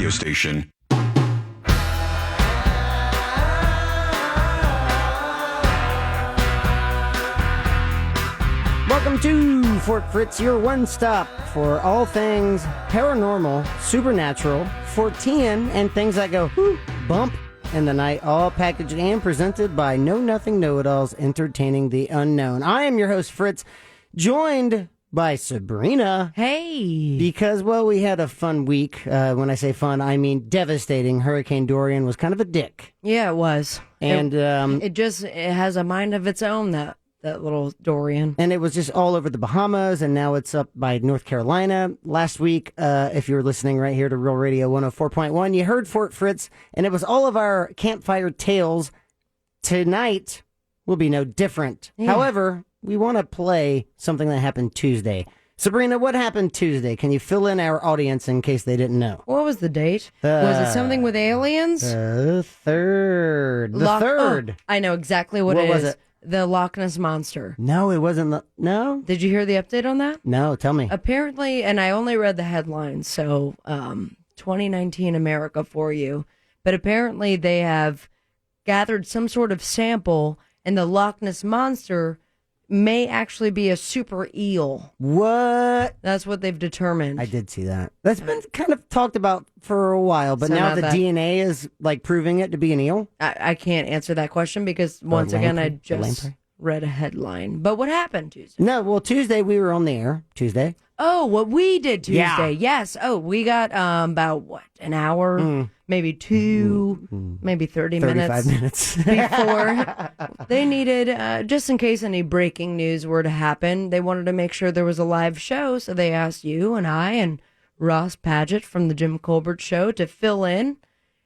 radio station. Welcome to Fort Fritz, your one-stop for all things paranormal, supernatural, Fortean, and things that go whoop, bump in the night, all packaged and presented by Know-Nothing Know-It-Alls, entertaining the unknown. I am your host, Fritz, joined by Sabrina. Hey. Because, well, we had a fun week. When I say fun, I mean devastating. Hurricane Dorian was kind of a dick. Yeah, it was. And it has a mind of its own, that little Dorian. And it was just all over the Bahamas, and now it's up by North Carolina. Last week, if you were listening right here to Real Radio 104.1, you heard Fort Fritz, and it was all of our Campfire Tales. Tonight will be no different. Yeah. However, we want to play something that happened Tuesday. Sabrina, what happened Tuesday? Can you fill in our audience in case they didn't know? What was the date? Was it something with aliens? The third. The third. Oh, I know exactly what it was is. It? The Loch Ness Monster. No, it wasn't. No? Did you hear the update on that? No, tell me. Apparently, and I only read the headlines, so 2019 America for you. But apparently they have gathered some sort of sample, and the Loch Ness Monster may actually be a super eel. What? That's what they've determined. I did see that. That's been kind of talked about for a while, but So now now the that- DNA is like proving it to be an eel. I can't answer that question because once again, I just read a headline. But what happened Tuesday? No, well, Tuesday we were on the air. Tuesday. Oh, what we did Tuesday. Yeah. Yes. Oh, we got about what, an hour, maybe two, maybe 35 minutes. before they needed, just in case any breaking news were to happen, they wanted to make sure there was a live show. So they asked you and I and Ross Padgett from the Jim Colbert Show to fill in.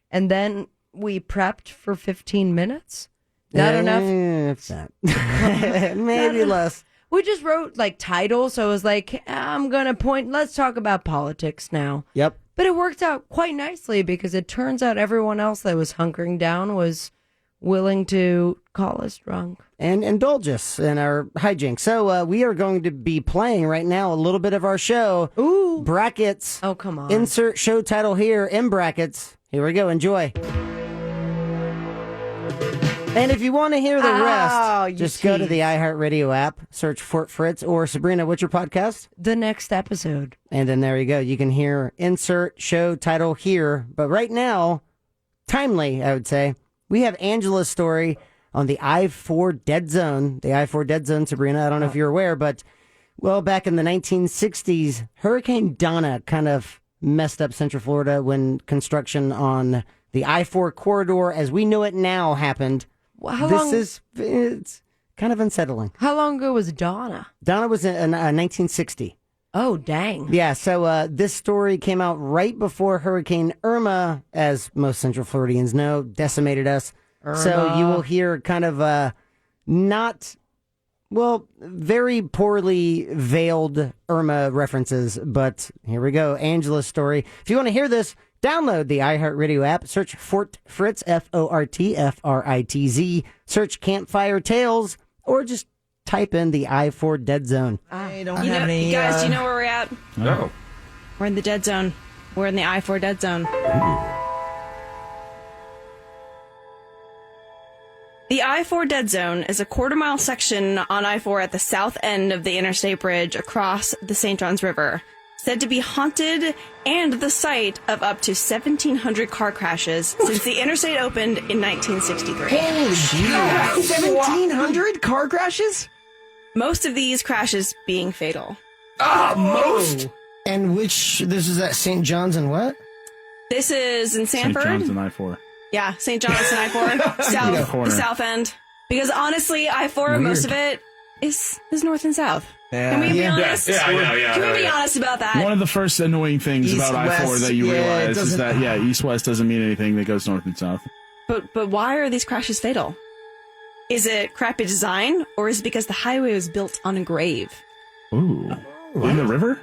And then we prepped for 15 minutes. Not enough? It's not. Maybe less. We just wrote like titles. So it was like, I'm going to let's talk about politics now. Yep. But it worked out quite nicely because it turns out everyone else that was hunkering down was willing to call us drunk. And indulge us in our hijinks. So we are going to be playing right now a little bit of our show. Ooh. Brackets. Oh, come on. Insert show title here in brackets. Here we go. Enjoy. And if you want to hear the rest, just go to the iHeartRadio app, search Fort Fritz, or Sabrina, what's your podcast? The next episode. And then there you go. You can hear insert show title here. But right now, timely, I would say, we have Angela's story on the I-4 dead zone. The I-4 dead zone, Sabrina, I don't know if you're aware, but, well, back in the 1960s, Hurricane Donna kind of messed up Central Florida when construction on the I-4 corridor, as we know it now, happened. It's kind of unsettling. How long ago was Donna? Donna was in 1960. Oh, dang. Yeah, so this story came out right before Hurricane Irma, as most Central Floridians know, decimated us. Irma. So you will hear kind of very poorly veiled Irma references. But here we go, Angela's story. If you want to hear this, download the iHeartRadio app, search Fort Fritz, FORTFRITZ, search Campfire Tales, or just type in the I-4 dead zone. I don't have any... Guys, do you know where we're at? No. We're in the dead zone. We're in the I-4 dead zone. The I-4 dead zone is a quarter-mile section on I-4 at the south end of the interstate bridge across the St. Johns River, said to be haunted and the site of up to 1,700 car crashes since the interstate opened in 1963. Holy shit! 1,700 car crashes? Most of these crashes being fatal. Most? And this is at St. John's and what? This is in Sanford. St. John's and I-4. Yeah, St. John's and I-4. The south end. Because honestly, I-4, most of it is north and south. Yeah. Can we be honest? Yeah, I know, yeah. Can we be honest about that? One of the first annoying things East, about I-4 west, that you yeah, realize is that, east-west doesn't mean anything that goes north and south. But why are these crashes fatal? Is it crappy design, or is it because the highway was built on a grave? Ooh. On the river?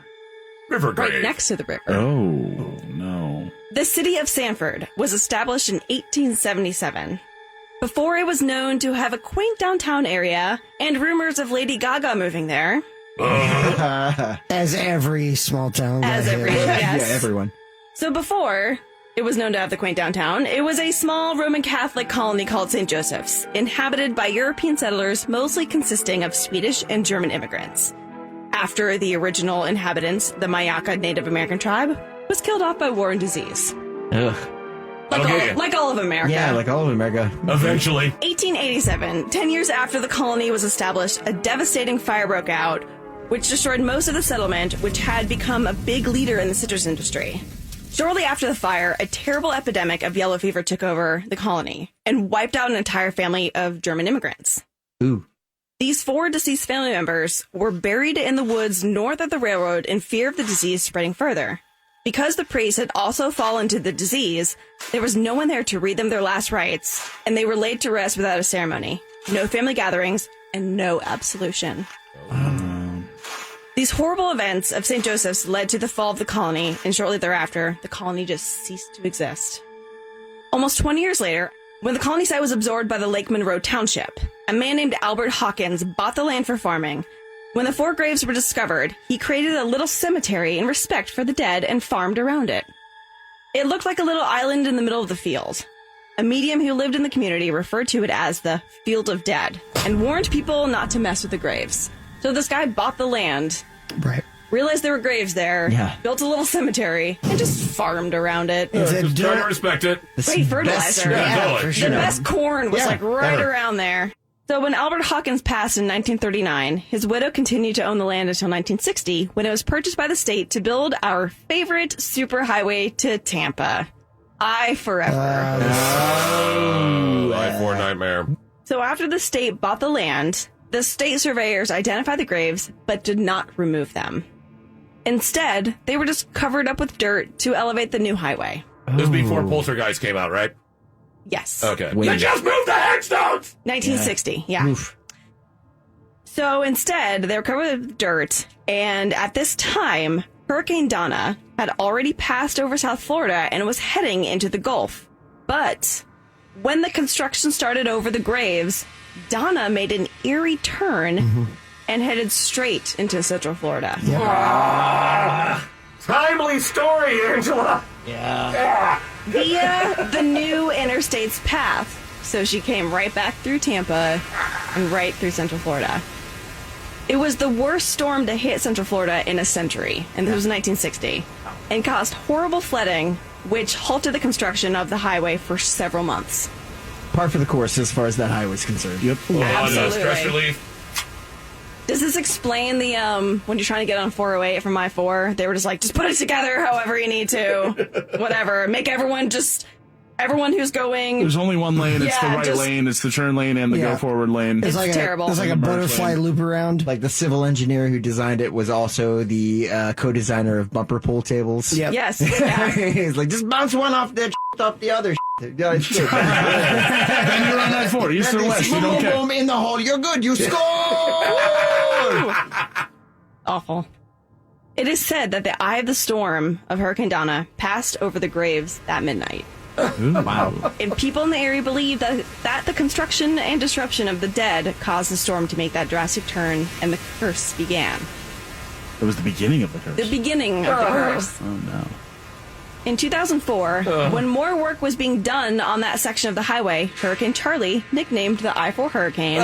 River grave. Right next to the river. Oh, no. The city of Sanford was established in 1877. Before it was known to have a quaint downtown area and rumors of Lady Gaga moving there. As every small town. As every, yes. Yeah, everyone. So before, It was known to have the quaint downtown. It was a small Roman Catholic colony called St. Joseph's, inhabited by European settlers, mostly consisting of Swedish and German immigrants. After the original inhabitants, the Mayaka Native American tribe, was killed off by war and disease. Ugh. Like all of America. Yeah, like all of America. Eventually. 1887, 10 years after the colony was established, a devastating fire broke out, which destroyed most of the settlement, which had become a big leader in the citrus industry. Shortly after the fire, a terrible epidemic of yellow fever took over the colony and wiped out an entire family of German immigrants. Ooh. These 4 deceased family members were buried in the woods north of the railroad in fear of the disease spreading further. Because the priests had also fallen to the disease, there was no one there to read them their last rites, and they were laid to rest without a ceremony, no family gatherings, and no absolution. These horrible events of St. Joseph's led to the fall of the colony, and shortly thereafter, the colony just ceased to exist. Almost 20 years later, when the colony site was absorbed by the Lake Monroe Township, a man named Albert Hawkins bought the land for farming. When the 4 graves were discovered, he created a little cemetery in respect for the dead and farmed around it. It looked like a little island in the middle of the field. A medium who lived in the community referred to it as the Field of Dead and warned people not to mess with the graves. So this guy bought the land, Right. realized there were graves there, built a little cemetery, and just farmed around it. Just try to respect it. Great fertilizer. totally. The best corn was right ever. around there. So when Albert Hawkins passed in 1939, his widow continued to own the land until 1960, when it was purchased by the state to build our favorite superhighway to Tampa. I-4. I-4 nightmare. So after the state bought the land, the state surveyors identified the graves, but did not remove them. Instead, they were just covered up with dirt to elevate the new highway. This was before Poltergeist came out, right? Yes. Okay. Wait. They just moved the headstones! 1960, yeah. Oof. So instead, they were covered with dirt, and at this time, Hurricane Donna had already passed over South Florida and was heading into the Gulf. But when the construction started over the graves, Donna made an eerie turn and headed straight into Central Florida. Timely story, Angela! Via the new interstate's path. So she came right back through Tampa and right through Central Florida. It was the worst storm to hit Central Florida in a century, and this was 1960, and caused horrible flooding, which halted the construction of the highway for several months. Par for the course as far as that highway is concerned. Yep. Oh, no, Absolutely. stress relief. Does this explain the, when you're trying to get on 408 from I-4, they were just like, just put it together however you need to, whatever, make everyone who's going. There's only one lane. It's the right lane. It's the turn lane and the go forward lane. It's terrible. It's like a butterfly loop around. Like the civil engineer who designed it was also the co-designer of bumper pool tables. Yep. Yes. Yeah. He's like, just bounce one off that off the other. Yeah, it's good. And you're on I-4. East or west. You don't care. Boom, in the hole. You're good. You score. Awful. It is said that the eye of the storm of Hurricane Donna passed over the graves that midnight. Wow. And people in the area believe that the construction and disruption of the dead caused the storm to make that drastic turn, and the curse began. It was the beginning of the curse. The beginning of the curse. Oh, no. In 2004, when more work was being done on that section of the highway, Hurricane Charlie, nicknamed the I-4 Hurricane,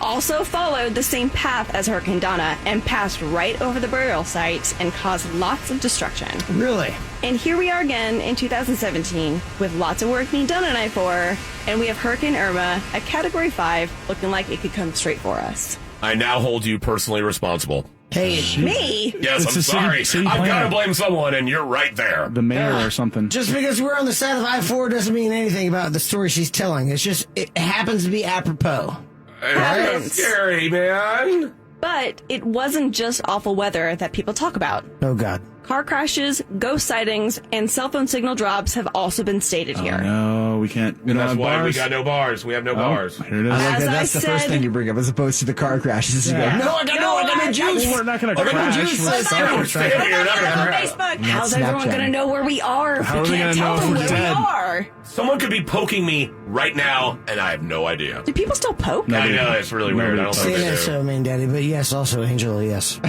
also followed the same path as Hurricane Donna and passed right over the burial site and caused lots of destruction. Really? And here we are again in 2017 with lots of work being done on I-4, and we have Hurricane Irma at Category 5 looking like it could come straight for us. I now hold you personally responsible. Hey, Me? Yes, It's I'm a sorry. city I've got to plan. blame someone, and you're right there. The mayor or something. just because we're on the side of I-4 doesn't mean anything about the story she's telling. It's just, it happens to be apropos. That's scary, man. But it wasn't just awful weather that people talk about. Oh, God. Car crashes, ghost sightings, and cell phone signal drops have also been stated here. No, we can't. We don't That's have why we bars. got no bars. We have no Oh, bars. here it is. I like As that. I That's the first said- thing you bring up, as opposed to the car crashes. You go, no, I got no juice. Well, we're not going to I got no crash. juice. We're Sorry. we're Stay trying- here, not on gonna crash. Facebook. How's everyone Snapchat. going to know where we are if How we are they can't gonna tell know if them we're where dead? we are? Someone could be poking me right now, and I have no idea. Do people still poke? No. I know, it's really weird. I don't think Say they that do. so mean, Daddy, but yes, also Angela, yes.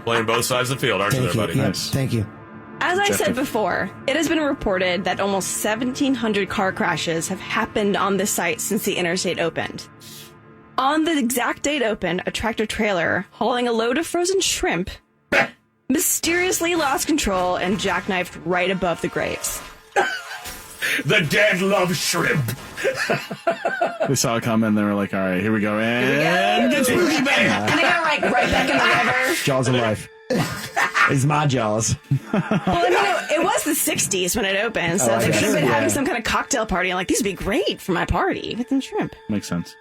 Playing both sides of the field, aren't you Thank there, you. buddy? Yep, Nice. thank you. As I said before, it has been reported that almost 1,700 car crashes have happened on this site since the interstate opened. On the exact date opened, a tractor-trailer hauling a load of frozen shrimp mysteriously lost control and jackknifed right above the graves. The dead love shrimp. They saw it coming and they were like, all right, here we go. And get spooky, man. And they got right back in the river. Jaws of life. It's my Jaws. Well, I mean, it was the 60s when it opened, so they could have been having some kind of cocktail party and like, these would be great for my party. Get some shrimp. Makes sense.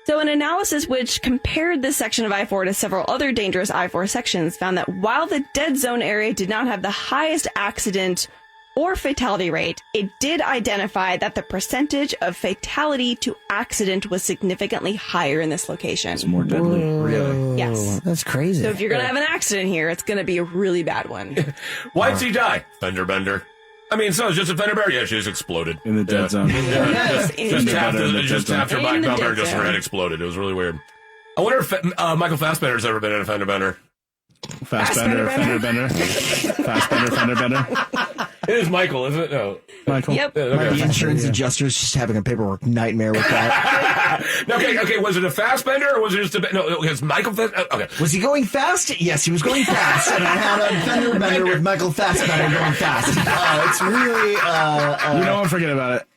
So an analysis which compared this section of I-4 to several other dangerous I-4 sections found that while the dead zone area did not have the highest accident or fatality rate, it did identify that the percentage of fatality to accident was significantly higher in this location. It's more deadly. Really? Yes. That's crazy. So if you're going to have an accident here, it's going to be a really bad one. Why'd she die? Fender bender. I mean, so it's just a fender bender. Yeah, she just exploded. In the dead zone. Just tapped her back In the bumper dead and just her zone. head exploded. It was really weird. I wonder if Michael Fassbender's ever been in a fender bender. Fast bender, fender bender. Fast bender, fender bender. It is Michael, isn't it? No. Michael. Yep. Okay. The insurance adjuster's just having a paperwork nightmare with that. No, okay. Was it a fast bender or was it just a no? It was Michael. Okay. Was he going fast? Yes, he was going fast. And I had a fender bender with Michael Fassbender going fast. It's really, You know what? Forget about it.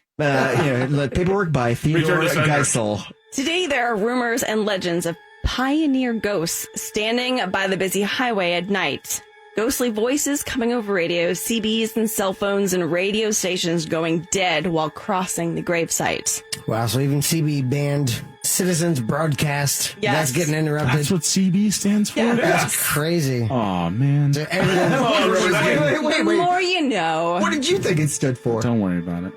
the paperwork by Theodore Return to sender. Geisel. Today, there are rumors and legends of pioneer ghosts standing by the busy highway at night. Ghostly voices coming over radios, CBs and cell phones and radio stations going dead while crossing the gravesite. Wow, so even CB banned Citizens Broadcast. Yes. That's getting interrupted. That's what CB stands for? That's crazy. Oh, man. So everything- The more you know. What did you think it stood for? Don't worry about it.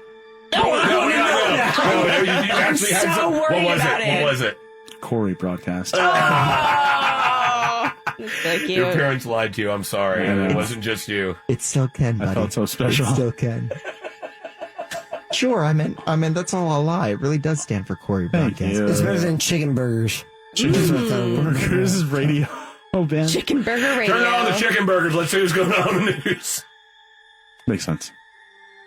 No. You actually had so some. worried What was about it? it. What was it? Corey broadcast. Oh, so cute. Your parents lied to you. I'm sorry. I know. It wasn't just you. It still can, buddy. I felt so special. It still can. Sure, I mean, that's all a lie. It really does stand for Corey Thank Broadcast. you. It's better than chicken burgers. Burgers is radio. Oh, man. Chicken Burger Radio. Turn on the chicken burgers. Let's see what's going on in the news. Makes sense.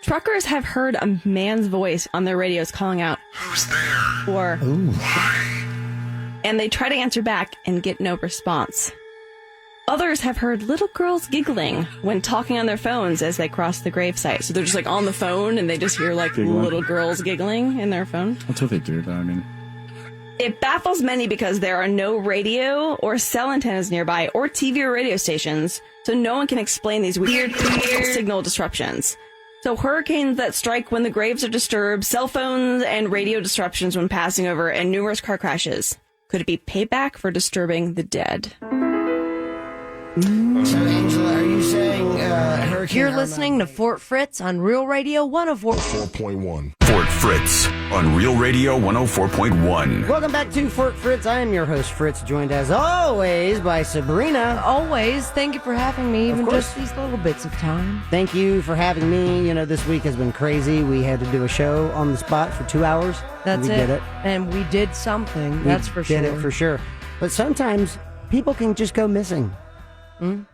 Truckers have heard a man's voice on their radios calling out, "Who's there?" Or, and they try to answer back and get no response. Others have heard little girls giggling when talking on their phones as they cross the gravesite. So they're just like on the phone and they just hear like Giggling. little girls giggling in their phone. That's what they do, though. I mean, It baffles many because there are no radio or cell antennas nearby or TV or radio stations, so no one can explain these weird signal disruptions. So hurricanes that strike when the graves are disturbed, cell phones and radio disruptions when passing over, and numerous car crashes. Could it be payback for disturbing the dead? So, Angela, are you saying Hurricane You're Irma- listening to Fort Fritz on Real Radio 104. 4.1. Fort Fritz on Real Radio 104.1. Welcome back to Fort Fritz. I am your host, Fritz, joined as always by Sabrina. Always, thank you for having me, even course. just these little bits of time. Thank you for having me. You know, this week has been crazy. We had to do a show on the spot for 2 hours. That's we it. did it. And we did something, We that's for sure. Did it for sure. But sometimes people can just go missing,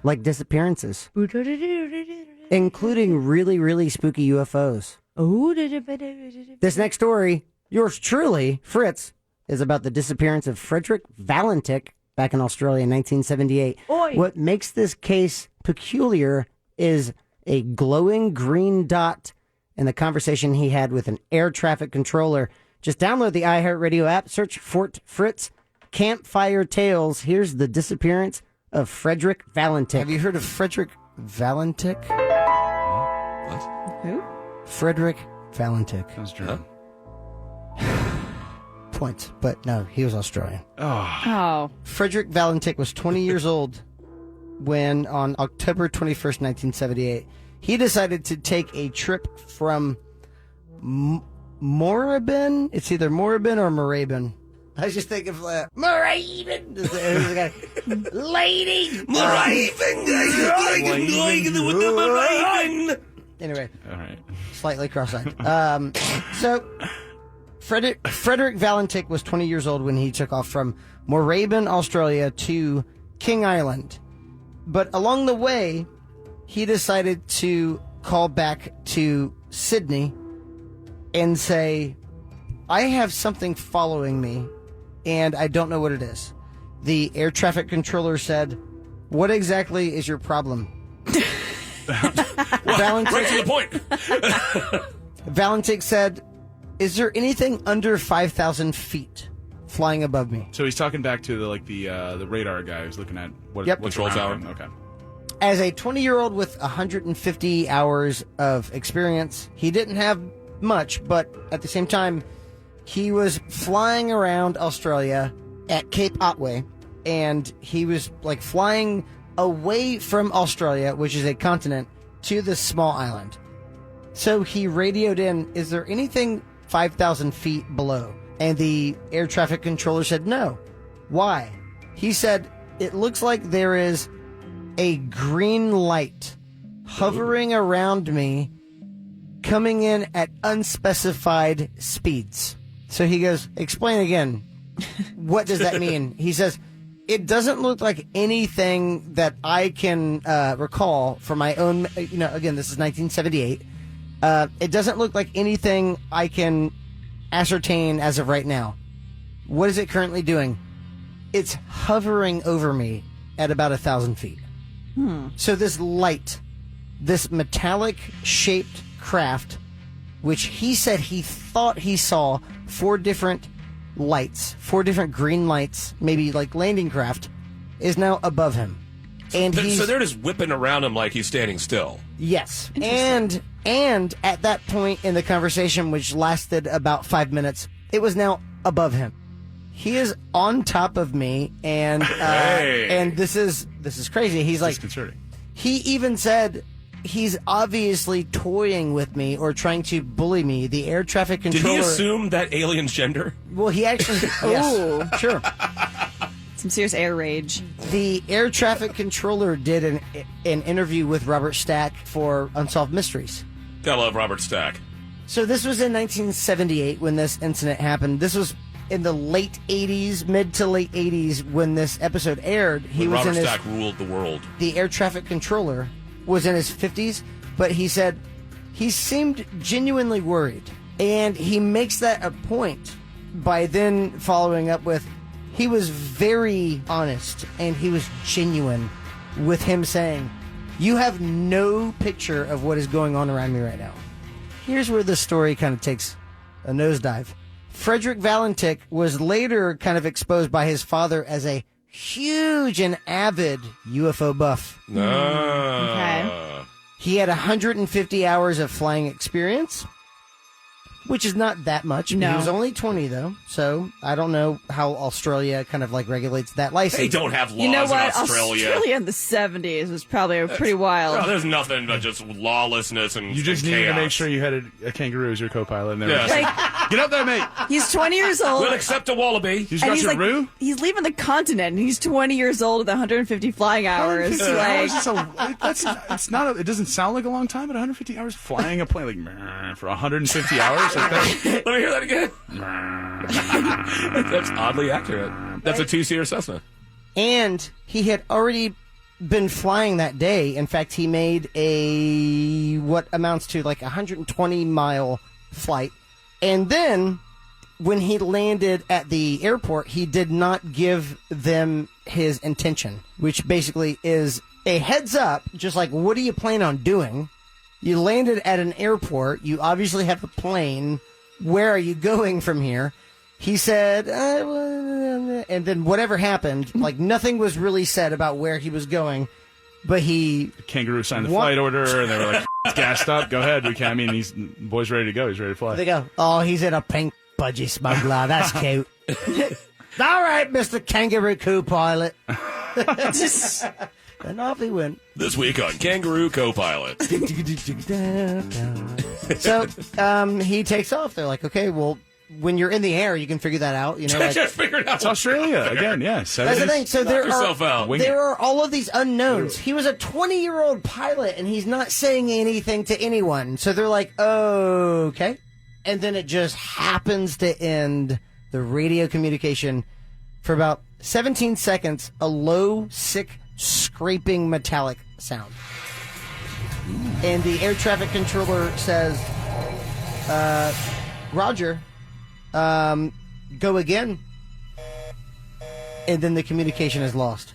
like disappearances, including really, really spooky UFOs. This next story, yours truly, Fritz, is about the disappearance of Frederich Valentych back in Australia in 1978. Oi. What makes this case peculiar is a glowing green dot in the conversation he had with an air traffic controller. Just download the iHeartRadio app, search Fort Fritz, Campfire Tales. Here's the disappearance of Frederich Valentych. Have you heard of Frederich Valentych? Who? Frederich Valentych. that's true. Points. But no, he was Australian. Oh. Frederich Valentych was 20 years old when, on October 21st, 1978, he decided to take a trip from Moorabbin. It's either Moorabbin or Moorabbin. I was just thinking of Moorabbin. There's a guy. Lady. Moorabbin. Anyway, All right. slightly cross-eyed. So, Frederich Valentych was 20 years old when he took off from Moorabbin, Australia to King Island. But along the way, he decided to call back to Sydney and say, I have something following me, and I don't know what it is. The air traffic controller said, what exactly is your problem? Right to the point. Valentych said, is there anything under 5,000 feet flying above me? So he's talking back to the radar guy who's looking at what's Control around tower. him. Okay. As a 20-year-old with 150 hours of experience, he didn't have much, but at the same time, he was flying around Australia at Cape Otway, and he was like flying away from Australia, which is a continent, to this small island. So he radioed in, is there anything 5,000 feet below? And the air traffic controller said no. Why? He said, it looks like there is a green light hovering around me, coming in at unspecified speeds. So he goes, explain again. What does that mean? He says, it doesn't look like anything that I can recall from my own, again, this is 1978. It doesn't look like anything I can ascertain as of right now. What is it currently doing? It's hovering over me at about 1,000 feet. So this light, this metallic shaped craft, which he said he thought he saw 4 different lights, 4 different green lights, maybe like landing craft, is now above him. And So they're just whipping around him like he's standing still. Yes. And at that point in the conversation, which lasted about 5 minutes, it was now above him. He is on top of me, and and this is crazy. He's like, disconcerting. he even said he's obviously toying with me or trying to bully me. The air traffic Did controller. he assume that alien's gender? Well, he actually. Yes, sure. Some serious air rage. The air traffic controller did an interview with Robert Stack for Unsolved Mysteries. Gotta love Robert Stack. So this was in 1978 when this incident happened. This was in the late 80s, mid to late 80s when this episode aired. He When was Robert in Stack ruled the world. the air traffic controller was in his 50s, but he said he seemed genuinely worried. And he makes that a point by then following up with, he was very honest and he was genuine with him saying, you have no picture of what is going on around me right now. Here's where the story kind of takes a nosedive. Frederich Valentych was later kind of exposed by his father as a huge and avid UFO buff. Okay. He had 150 hours of flying experience, which is not that much. No. He was only 20, though, so I don't know how Australia kind of like regulates that license. They don't have laws You know what? in Australia. in the 70s was probably pretty wild. No, there's nothing but just lawlessness and You just and needed to chaos. make sure you had a kangaroo as your co-pilot. And they were Yeah. just Like, get up there, mate. he's 20 years old. We'll accept a wallaby. You just and got he's your like, roo? he's leaving the continent, and he's 20 years old with 150 flying hours. 150 Like, hours? It's not. It doesn't sound like a long time, but 150 hours flying a plane like meh, for 150 hours. Like that. Let me hear that again. That's oddly accurate. That's a 2-seater Cessna. And he had already been flying that day. In fact, he made what amounts to like 120-mile flight. And then when he landed at the airport, he did not give them his intention, which basically is a heads up, just like, what do you plan on doing? You landed at an airport. You obviously have a plane. Where are you going from here? He said, and then whatever happened, like nothing was really said about where he was going, but he... Kangaroo signed the flight order, and they were like, "It's gassed up. Go ahead. We can." I mean, he's boy's ready to go. He's ready to fly. They go, oh, he's in a pink budgie smuggler. That's cute. All right, Mr. Kangaroo co-pilot. And off he went. This week on Kangaroo Co-Pilot. So he takes off. They're like, okay, well, when you're in the air, you can figure that out. You know, like, Just figured out It's Australia again. Yeah, that's the thing. So Knock yourself out. Wing it. there are all of these unknowns. He was a 20-year-old pilot, and he's not saying anything to anyone. So they're like, oh, okay. And then it just happens to end the radio communication for about 17 seconds, a low, sick, scraping metallic sound. And the air traffic controller says, Roger, go again. And then the communication is lost.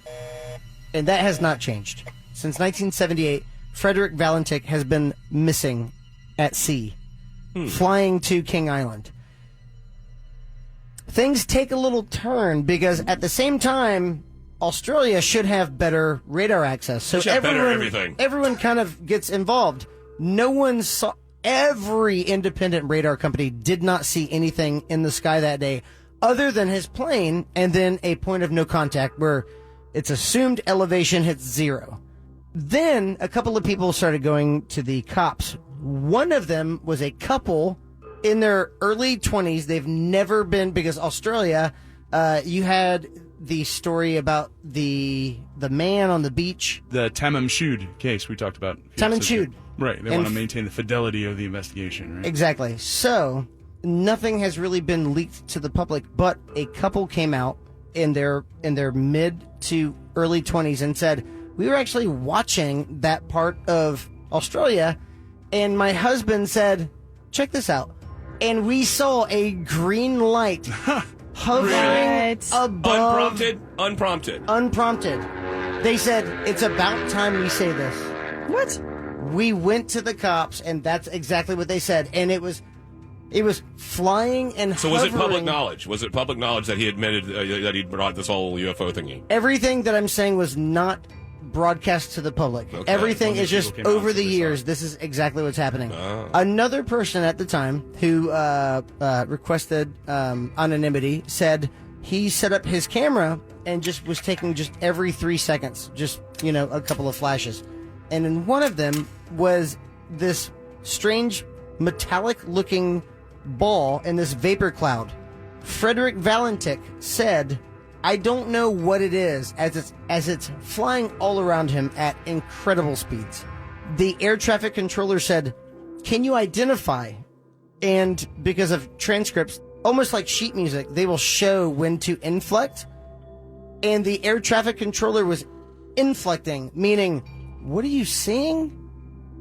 And that has not changed. Since 1978, Frederich Valentych has been missing at sea, flying to King Island. Things take a little turn because at the same time, Australia should have better radar access. So everyone kind of gets involved. No one saw. Every independent radar company did not see anything in the sky that day other than his plane and then a point of no contact where its assumed elevation hits 0. Then a couple of people started going to the cops. One of them was a couple in their early 20s. They've never been, because Australia, you had the story about the man on the beach. The Tamim Shud case we talked about. Tamim Shud. Right. They want to maintain the fidelity of the investigation, right? Exactly. So nothing has really been leaked to the public, but a couple came out in their mid to early 20s and said, we were actually watching that part of Australia, and my husband said, check this out. And we saw a green light hovering above. Unprompted. They said, it's about time we say this. What? We went to the cops, and that's exactly what they said. And it was flying and So hovering. was it public knowledge? Was it public knowledge that he admitted that he'd brought this whole UFO thingy? Everything that I'm saying was not broadcast to the public. Okay. Everything is just over the years. Saw. This is exactly what's happening. Another person at the time who requested anonymity said he set up his camera and just was taking just every 3 seconds, just, a couple of flashes. And in one of them was this strange metallic-looking ball in this vapor cloud. Frederich Valentych said, I don't know what it is, as it's flying all around him at incredible speeds. The air traffic controller said, can you identify? And because of transcripts, almost like sheet music, they will show when to inflect. And the air traffic controller was inflecting, meaning, what are you seeing?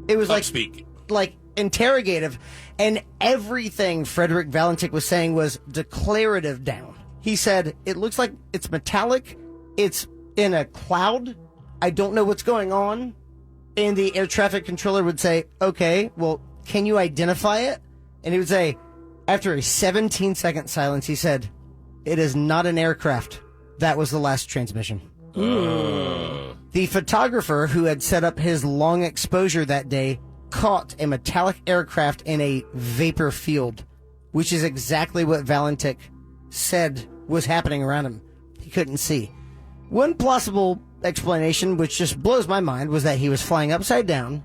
It was like interrogative. And everything Frederich Valentych was saying was declarative down. He said, it looks like it's metallic. It's in a cloud. I don't know what's going on. And the air traffic controller would say, okay, well, can you identify it? And he would say, after a 17-second silence, he said, it is not an aircraft. That was the last transmission. The photographer who had set up his long exposure that day caught a metallic aircraft in a vapor field, which is exactly what Valentych said was happening around him. He couldn't see. One plausible explanation, which just blows my mind, was that he was flying upside down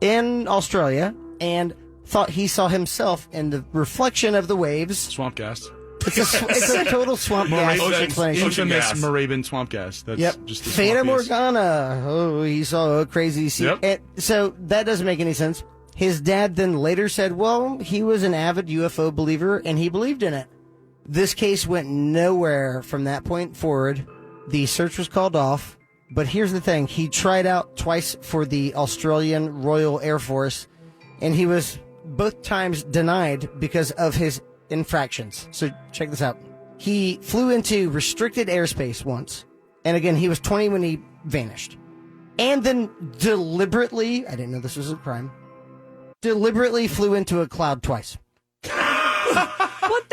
in Australia and thought he saw himself in the reflection of the waves. Swamp gas. It's a total swamp gas explanation. Infamous Moravian swamp gas. That's just the Fata swampiest. Morgana. Oh, he saw a crazy sea. Yep. And so that doesn't make any sense. His dad then later said, well, he was an avid UFO believer and he believed in it. This case went nowhere from that point forward. The search was called off. But here's the thing. He tried out twice for the Australian Royal Air Force, and he was both times denied because of his infractions. So check this out. He flew into restricted airspace once. And again, he was 20 when he vanished. And then deliberately, I didn't know this was a crime, deliberately flew into a cloud twice.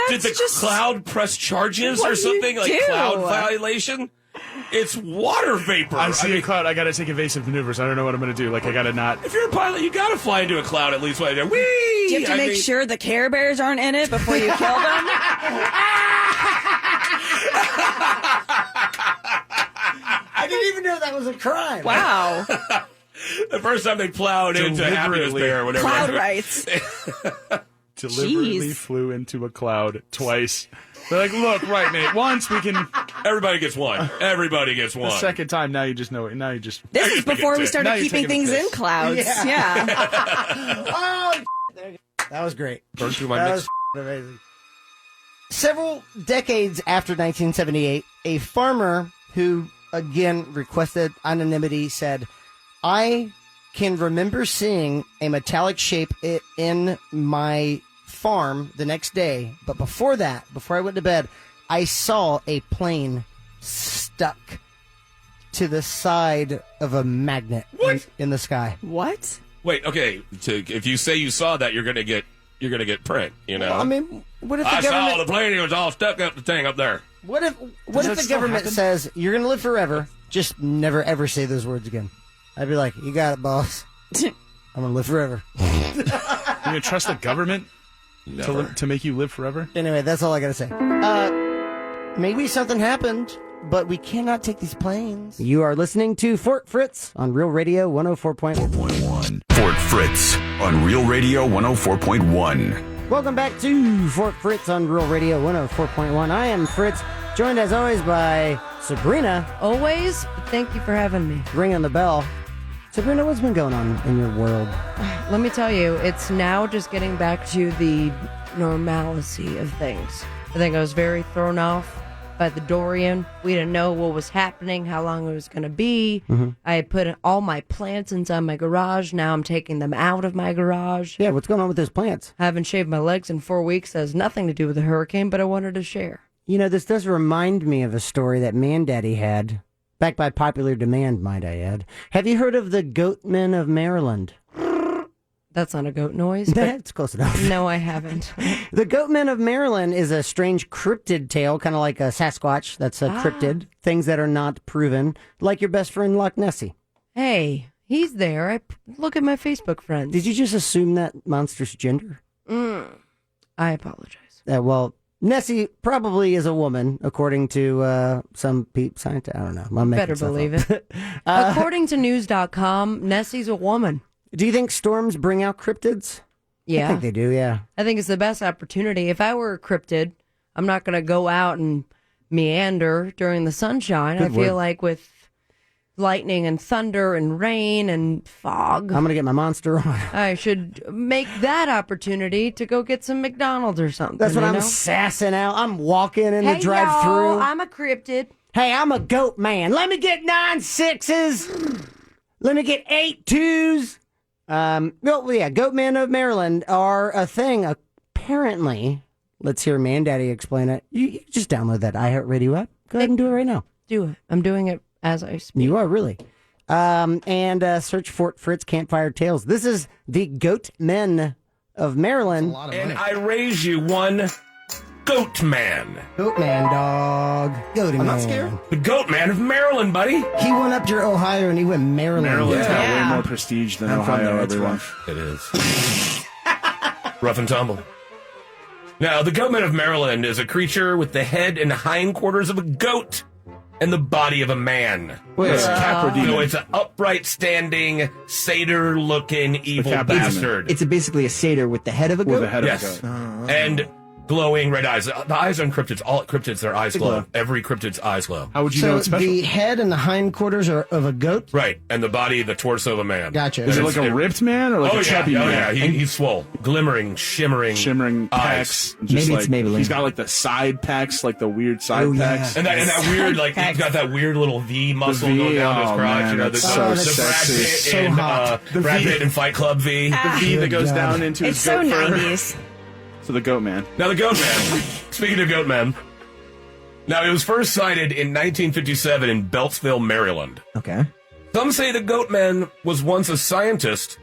Did the cloud press charges or something? Like cloud violation? It's water vapor. I see a cloud. I got to take evasive maneuvers. I don't know what I'm going to do. Like, I got to not. If you're a pilot, you got to fly into a cloud at least. Whee! Do you have to make sure the Care Bears aren't in it before you kill them? I didn't even know that was a crime. Wow. The first time they plowed into Happiness Bear or whatever. Cloud rights. Deliberately flew into a cloud twice. They're like, look, right, mate. Once we can. Everybody gets one. Everybody gets one. The second time, now you just know it. Now you just. This is before we started keeping things in clouds. Yeah. Oh, that was great. Burned through my mix. Amazing. Several decades after 1978, a farmer who, again, requested anonymity said, I can remember seeing a metallic shape in my farm the next day. But before that, before I went to bed, I saw a plane stuck to the side of a magnet in the sky. What? Wait, okay. If you say you saw that, you're gonna get print. You know. Well, I mean, what if the I government? saw the plane. It was all stuck up the thing up there. What if the government says you're going to live forever? Just never ever say those words again. I'd be like, you got it, boss. I'm going to live forever. You gonna trust the government to make you live forever? Anyway, that's all I got to say. Maybe something happened, but we cannot take these planes. You are listening to Fort Fritz on Real Radio 104.1. Fort Fritz on Real Radio 104.1. Welcome back to Fort Fritz on Real Radio 104.1. I am Fritz, joined as always by Sabrina. Always. Thank you for having me. Ringing the bell. Sabrina, what's been going on in your world? Let me tell you, it's now just getting back to the normalcy of things. I think I was very thrown off by the Dorian. We didn't know what was happening, how long it was going to be. Mm-hmm. I had put all my plants inside my garage. Now I'm taking them out of my garage. Yeah, what's going on with those plants? I haven't shaved my legs in 4 weeks. That has nothing to do with the hurricane, but I wanted to share. You know, this does remind me of a story that Mandaddy had, back by popular demand, might I add. Have you heard of the Goatman of Maryland? That's not a goat noise. But That's close enough. no, I haven't. The Goatman of Maryland is a strange cryptid tale, kind of like a Sasquatch. That's a cryptid. Things that are not proven, like your best friend Loch Nessie. Hey, he's there. Look at my Facebook friends. Did you just assume that monster's gender? I apologize. Well, Nessie probably is a woman, according to some scientists. I don't know. I'm making Better stuff believe up. it. According to news.com, Nessie's a woman. Do you think storms bring out cryptids? Yeah. I think they do, yeah. I think it's the best opportunity. If I were a cryptid, I'm not going to go out and meander during the sunshine. Good I feel word. like with lightning and thunder and rain and fog, I'm going to get my monster on. I should make that opportunity to go get some McDonald's or something. That's what you I'm know? sassing out. I'm walking in Hey, the drive-thru. y'all, I'm a cryptid. Hey, I'm a goat man. Let me get 9 6s. Let me get 8 2s. Well, yeah, Goatman of Maryland are a thing. Apparently, let's hear Mandaddy explain it. You just download that iHeartRadio app. Go ahead and do it right now. Do it. I'm doing it as I speak. You are really. And search Fort Fritz Campfire Tales. This is the Goatmen of Maryland. And I raise you one goat man. Goatman, dog. Goaty I'm man. not scared. The goat man of Maryland, buddy. He went up to Ohio and he went Maryland. Maryland's got Yeah. way more prestige than I'm from Ohio. there, it's Everyone. rough. It is. Rough and tumble. Now, the goatman of Maryland is a creature with the head and hindquarters of a goat and the body of a man. It's Capra So demon. it's an upright standing, satyr-looking evil Capra demon. bastard. It's basically a satyr with the head of a goat. With the head Yes. of a goat. And glowing red eyes. The eyes on cryptids, all cryptids, their eyes glow. Every cryptid's eyes glow. How would you know So it's special? the head and the hindquarters are of a goat? Right. And the body, the torso of a man. Gotcha. Is it And like it's- a ripped man or like Oh, a yeah. chubby Oh, man? yeah. He's swole. Glimmering, Shimmering eyes. pecs. Just Maybe it's like, Maybelline. He's got like the side pecs, like the weird side Oh, yeah. pecs. And that weird, like, he's got that weird little V muscle V, going down his oh, crotch. man, You know, that's the so Brad sexy. Pitt So and hot. Brad V. Pitt and Fight Club V. The V that goes God. down into It's his so goat fur. 90s. So the goat man. Now, the goat man. Speaking of goat man. Now, it was first sighted in 1957 in Beltsville, Maryland. Okay. Some say the goat man was once a scientist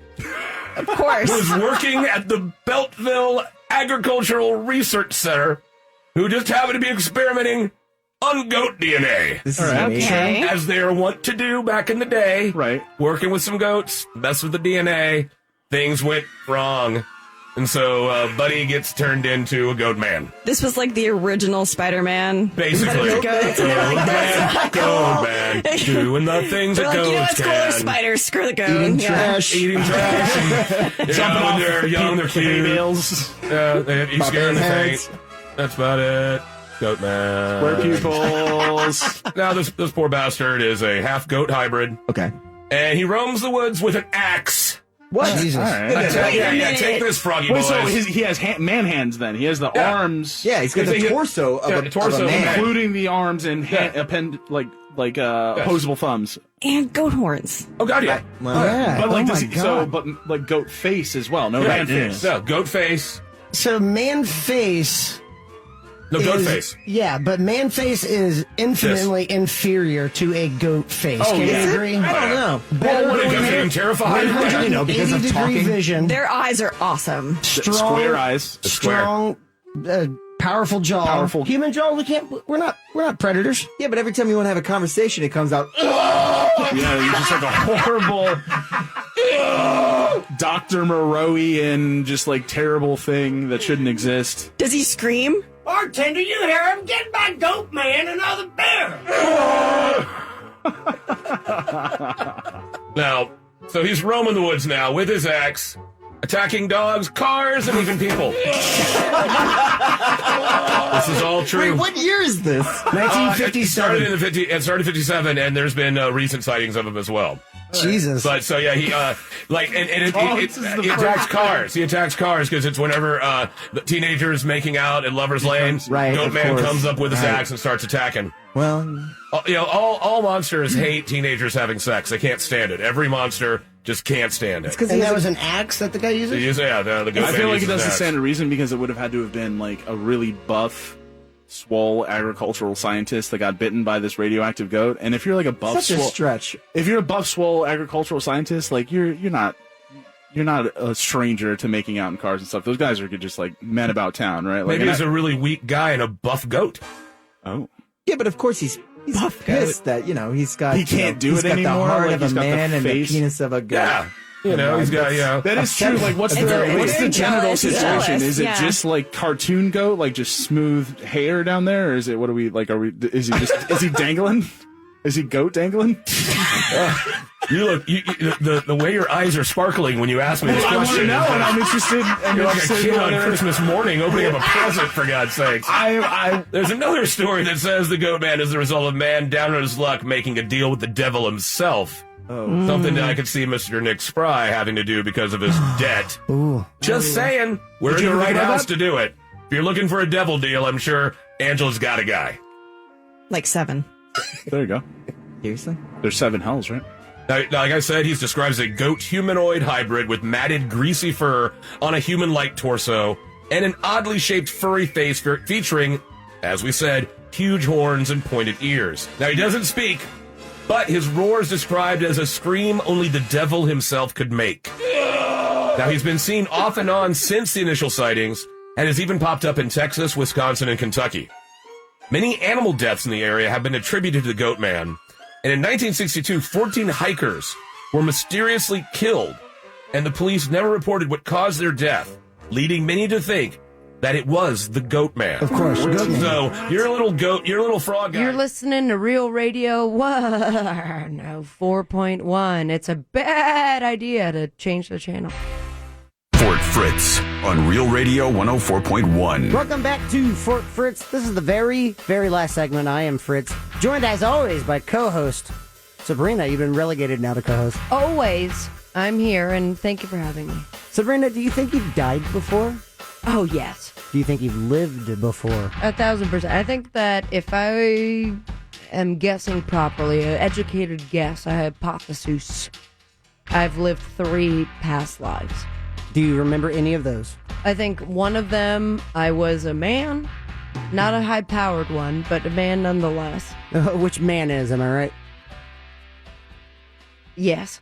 Of course. who was working at the Beltsville Agricultural Research Center who just happened to be experimenting on goat DNA. This is All right. amazing. Okay. As they were wont to do back in the day. Right. Working with some goats, mess with the DNA, things went wrong. And so Buddy gets turned into a goat man. This was like the original Spider-Man. Basically. Goat goats, and they're like, that's Goat man, doing the things They're that like, you know goats what's cooler? can. Spiders. Screw the goat. Eating Yeah. trash. Eating trash. And, Jumping when off they're young, they're cute. nails. Yeah, they have, you scare them to heads. faint. That's about it. Goat man. Square pupils. Now this poor bastard is a half goat hybrid, Okay. and he roams the woods with an axe. What? Jesus. All right. Yeah, take this, froggy Wait, boys. so he has man hands then. He has the Yeah. arms. Yeah, he's got Is the he- torso of yeah, a the torso of a of a man. man. Including the arms and Yeah. opposable thumbs. And goat horns. Oh God, yeah. But like, Oh my God. but like goat face as well. No man face. No, goat face. So man face. No, goat is- face. Yeah, but man face is infinitely inferior to a goat face. Oh, Can yeah. you agree? I don't know. Well, what, it goes getting terrified? 180 because of degree talking. vision. Their eyes are awesome. Strong, Square eyes. strong, powerful jaw. Powerful. Human jaw. We're not predators. Yeah, but every time you want to have a conversation, it comes out. Yeah, you're just like a horrible Dr. Moreau-ian, just like terrible thing that shouldn't exist. Does he scream? Bartender, you hear him? Get my goat man another beer. Now, so he's roaming the woods now with his axe, attacking dogs, cars, and even people. This is all true. Wait, what year is this? 1957. It started in 57, and there's been recent sightings of him as well. Jesus. But so yeah, he he attacks cars. He attacks cars because it's whenever the teenagers making out in Lovers Lane, Right, of Goatman course. comes up with his Right. axe and starts attacking. Well, All monsters hate teenagers having sex. They can't stand it. Every monster just can't stand it. because And that was an axe that the guy uses? The Goatman I feel like it uses doesn't axe. stand to reason because it would have had to have been like a really buff, swole agricultural scientist that got bitten by this radioactive goat. And if you're like a buff, such a swole, stretch. if you're a buff, swole agricultural scientist, like you're not a stranger to making out in cars and stuff. Those guys are just like men about town, right? Like, Maybe he's a really weak guy and a buff goat. oh. Yeah, but of course he's pissed that he's got. He can't do he's it got anymore, The heart like, of he's a got the man and the face. penis of a goat. Yeah. He's got, That is true. Like, what's the very genital jealous, situation? jealous, Is it yeah. just like cartoon goat, like just smooth hair down there, or is it? What are we like? Is he dangling? Is he goat dangling? You look, the way your eyes are sparkling when you ask me this I want to question. know, and I'm interested. You're like a kid on Christmas morning opening up a present, for God's sakes. There's another story that says the Goatman is the result of man down on his luck making a deal with the devil himself. Oh. Something that I could see Mr. Nick Spry having to do because of his debt. Ooh. Just saying, we're in the right house to do it. If you're looking for a devil deal, I'm sure Angela's got a guy. Like 7. There you go. Seriously? There's 7 hells, right? Now, like I said, he's described as a goat-humanoid hybrid with matted, greasy fur on a human-like torso and an oddly shaped furry face featuring, as we said, huge horns and pointed ears. Now, he doesn't speak, but his roar is described as a scream only the devil himself could make. Now, he's been seen off and on since the initial sightings and has even popped up in Texas, Wisconsin, and Kentucky. Many animal deaths in the area have been attributed to the Goatman, and in 1962, 14 hikers were mysteriously killed, and the police never reported what caused their death, leading many to think that it was the Goatman. Of course, Goatman. So, you're a little goat, you're a little frog guy. You're listening to Real Radio 4.1. It's a bad idea to change the channel. Fort Fritz on Real Radio 104.1. Welcome back to Fort Fritz. This is the very, very last segment. I am Fritz, joined as always by co-host Sabrina. You've been relegated now to co-host. Always, I'm here, and thank you for having me. Sabrina, do you think you've died before? Oh, yes. Do you think you've lived before? 1,000%. I think that if I am guessing properly, an educated guess, a hypothesis, I've lived 3 past lives. Do you remember any of those? I think one of them, I was a man, not a high-powered one, but a man nonetheless. Which man is, am I right? Yes.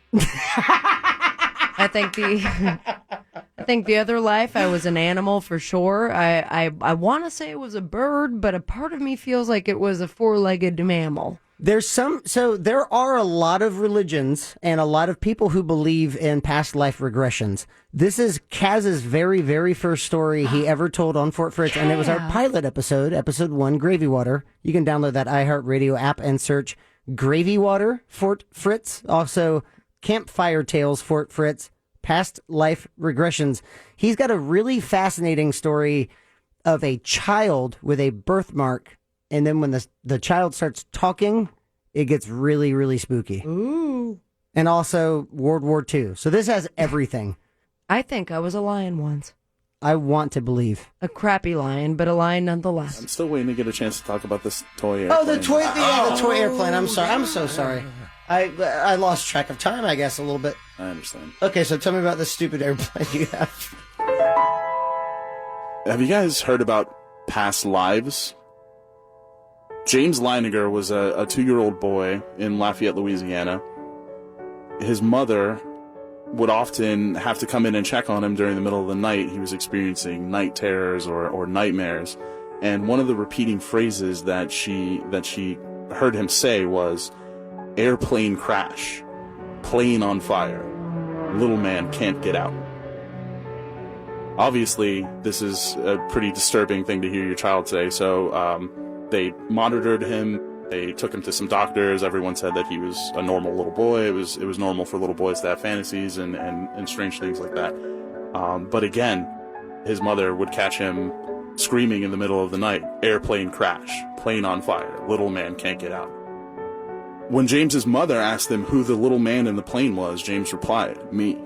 I think the other life I was an animal for sure. I want to say it was a bird, but a part of me feels like it was a 4-legged mammal. There are a lot of religions and a lot of people who believe in past life regressions. This is Kaz's very, very first story he ever told on Fort Fritz, and it was our pilot episode, episode 1, Gravy Water. You can download that iHeartRadio app and search Gravy Water Fort Fritz. Also, Campfire Tales Fort Fritz, past life regressions. He's got a really fascinating story of a child with a birthmark. And then when the child starts talking, it gets really, really spooky. Ooh. And also World War II. So this has everything. I think I was a lion once. I want to believe. A crappy lion, but a lion nonetheless. I'm still waiting to get a chance to talk about this toy Oh, airplane. the toy airplane. I'm sorry. I'm so sorry. I lost track of time, I guess, a little bit. I understand. Okay, so tell me about this stupid airplane you have. Have you guys heard about past lives? James Leininger was a 2-year-old boy in Lafayette, Louisiana. His mother would often have to come in and check on him during the middle of the night. He was experiencing night terrors or nightmares. And one of the repeating phrases that she heard him say was, "Airplane crash, plane on fire, little man can't get out." Obviously, this is a pretty disturbing thing to hear your child say, so they monitored him. They took him to some doctors. Everyone said that he was a normal little boy. It was normal for little boys to have fantasies and strange things like that. But again, his mother would catch him screaming in the middle of the night, "Airplane crash, plane on fire, little man can't get out." When James's mother asked him who the little man in the plane was, James replied, "Me."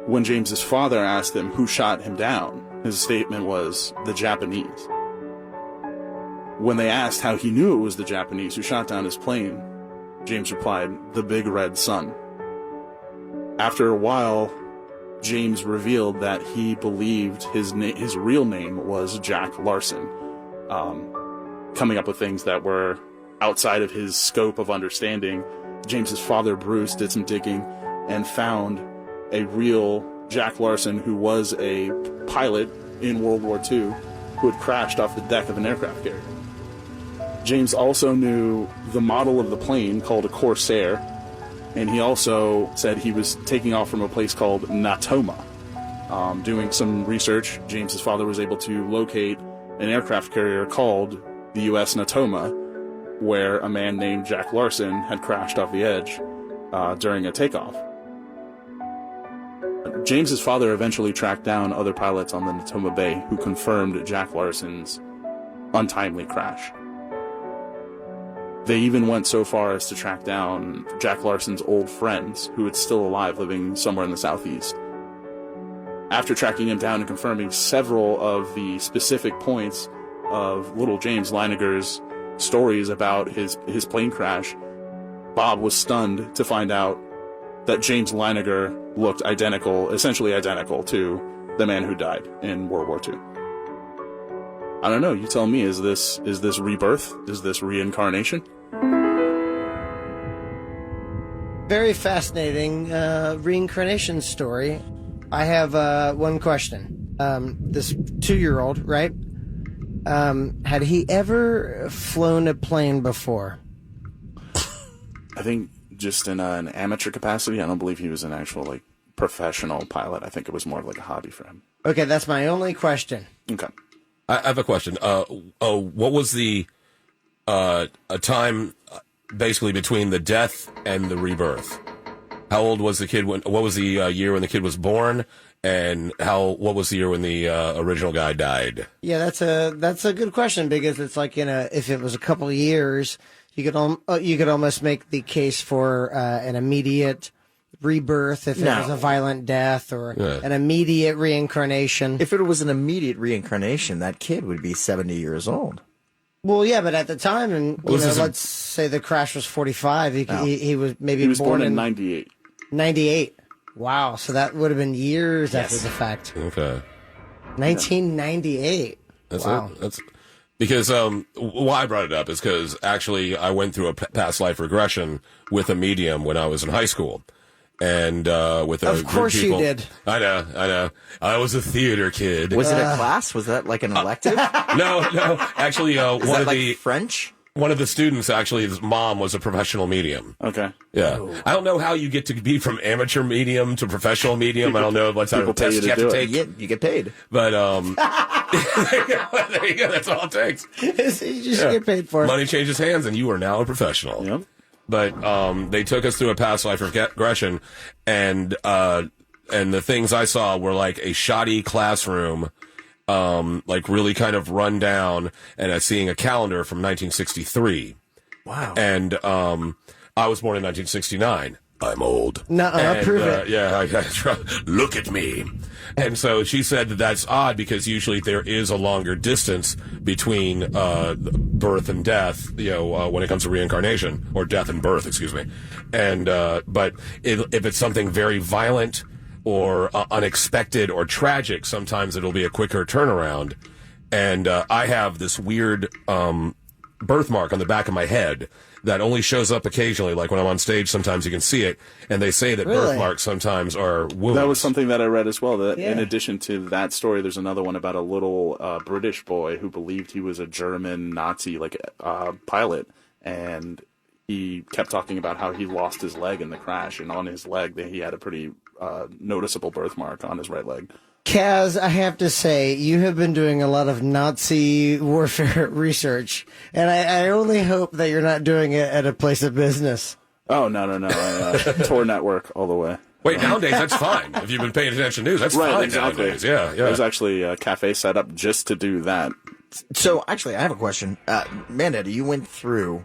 When James's father asked him who shot him down, his statement was, "The Japanese." When they asked how he knew it was the Japanese who shot down his plane, James replied, "The big red sun." After a while, James revealed that he believed his real name was Jack Larson, coming up with things that were outside of his scope of understanding. James's father, Bruce, did some digging and found a real Jack Larson who was a pilot in World War II who had crashed off the deck of an aircraft carrier. James also knew the model of the plane, called a Corsair, and he also said he was taking off from a place called Natoma. Doing some research, James's father was able to locate an aircraft carrier called the U.S. Natoma, where a man named Jack Larson had crashed off the edge during a takeoff. James's father eventually tracked down other pilots on the Natoma Bay who confirmed Jack Larson's untimely crash. They even went so far as to track down Jack Larson's old friends, who was still alive, living somewhere in the southeast. After tracking him down and confirming several of the specific points of little James Leininger's stories about his plane crash, Bob was stunned to find out that James Leininger looked essentially identical to the man who died in World War II. I don't know, you tell me, is this rebirth? Is this reincarnation? Very fascinating reincarnation story. I have one question. This 2-year-old, right? Had he ever flown a plane before? I think just in an amateur capacity. I don't believe he was an actual professional pilot. I think it was more of a hobby for him. Okay, that's my only question. Okay. I have a question. What was the a time basically between the death and the rebirth? How old was the kid what was the year when the kid was born, and what was the year when the original guy died? Yeah, that's a good question, because it's like, if it was a couple of years, you could almost make the case for an immediate rebirth if it was a violent death, or an immediate reincarnation. If it was an immediate reincarnation, that kid would be 70 years old. Well, yeah, but at the time, and let's say the crash was 45, he was maybe he was born in 98. 98. Wow, so that would have been years after the fact. Okay. 1998. Wow. That's because why I brought it up is because actually I went through a past life regression with a medium when I was in high school. And with a of course group of people. You did. I know. I was a theater kid. Was it a class? Was that like an elective? No. Actually, French? One of the students, actually, his mom was a professional medium. Okay. Yeah. Oh. I don't know how you get to be from amateur medium to professional medium. I don't know what type of test you have to take. You get paid. But there you go. That's all it takes. You just get paid for it. Money changes hands, and you are now a professional. Yep. But they took us through a past life regression, and the things I saw were like a shoddy classroom, like really kind of run down, and seeing a calendar from 1963. Wow. And I was born in 1969. I'm old. Nuh-uh, prove it. Yeah, look at me. And so she said that that's odd because usually there is a longer distance between birth and death, when it comes to reincarnation, or death and birth, excuse me. And but if it's something very violent or unexpected or tragic, sometimes it'll be a quicker turnaround. And I have this weird birthmark on the back of my head that only shows up occasionally. Like when I'm on stage, sometimes you can see it. And they say that birthmarks sometimes are wounds. That was something that I read as well. That in addition to that story, there's another one about a little British boy who believed he was a German Nazi pilot, and he kept talking about how he lost his leg in the crash, and on his leg he had a pretty noticeable birthmark on his right leg. Kaz, I have to say, you have been doing a lot of Nazi warfare research, and I only hope that you're not doing it at a place of business. Oh, no. Tor network all the way. Wait, nowadays that's fine. If you've been paying attention to news, that's fine exactly. nowadays. Yeah. There's actually a cafe set up just to do that. So, actually, I have a question. Amanda, you went through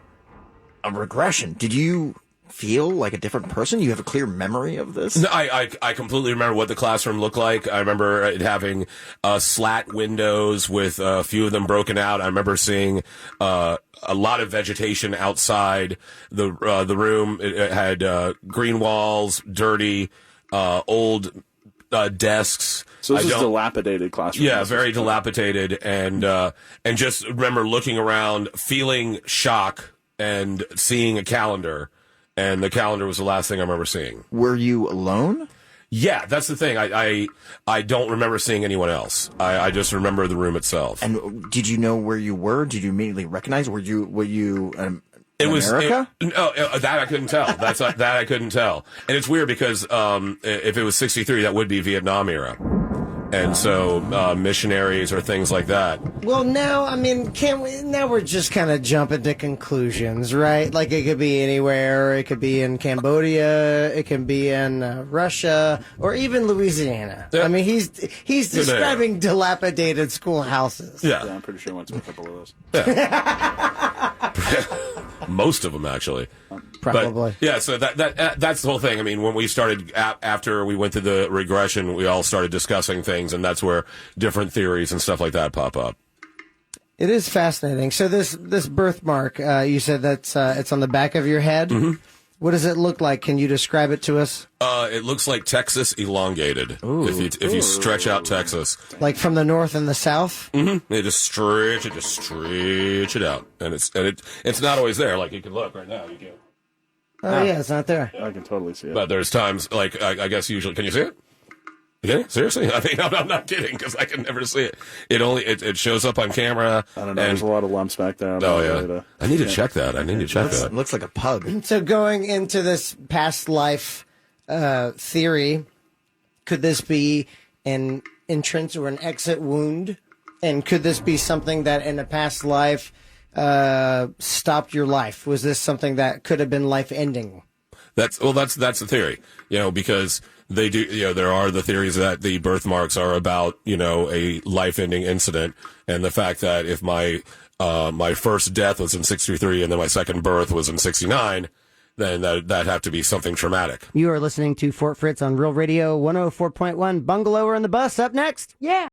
a regression. Did you feel like a different person? You have a clear memory of this? No, I completely remember what the classroom looked like. I remember it having slat windows with a few of them broken out. I remember seeing a lot of vegetation outside the room. It had green walls, dirty, old desks. So this is dilapidated classroom. Yeah, very dilapidated, and just remember looking around, feeling shock, and seeing a calendar. And the calendar was the last thing I remember seeing. Were you alone? Yeah, that's the thing. I don't remember seeing anyone else. I just remember the room itself. And did you know where you were? Did you immediately recognize? Were you America? That I couldn't tell. That I couldn't tell. And it's weird because if it was 63, that would be Vietnam era. And so missionaries or things like that. Well, now, I mean, now we're just kind of jumping to conclusions, right? Like it could be anywhere. It could be in Cambodia. It can be in Russia or even Louisiana. Yeah. I mean, he's describing dilapidated schoolhouses. Yeah. I'm pretty sure I went to a couple of those. Yeah. Most of them, actually. Probably. But, yeah, so that's the whole thing. I mean, when we started, after we went through the regression, we all started discussing things, and that's where different theories and stuff like that pop up. It is fascinating. So this birthmark, you said that's it's on the back of your head. Mm-hmm. What does it look like? Can you describe it to us? It looks like Texas elongated. Ooh. If you stretch out Texas, like from the north and the south. Mm-hmm. They just stretch it out, and it's not always there. Like you can look right now, you can. Oh yeah, it's not there. I can totally see it. But there's times, like I guess usually, can you see it? Okay, seriously? I mean, I'm not kidding because I can never see it. It shows up on camera. I don't know. There's a lot of lumps back there. I need to check that. It looks like a pug. So going into this past life theory, could this be an entrance or an exit wound? And could this be something that in a past life stopped your life? Was this something that could have been life ending? That's the theory, because they do, there are the theories that the birthmarks are about, a life-ending incident, and the fact that if my first death was in 63 and then my second birth was in 69, then that'd have to be something traumatic. You are listening to Fort Fritz on Real Radio 104.1. Bungalower on the Bus up next. Yeah.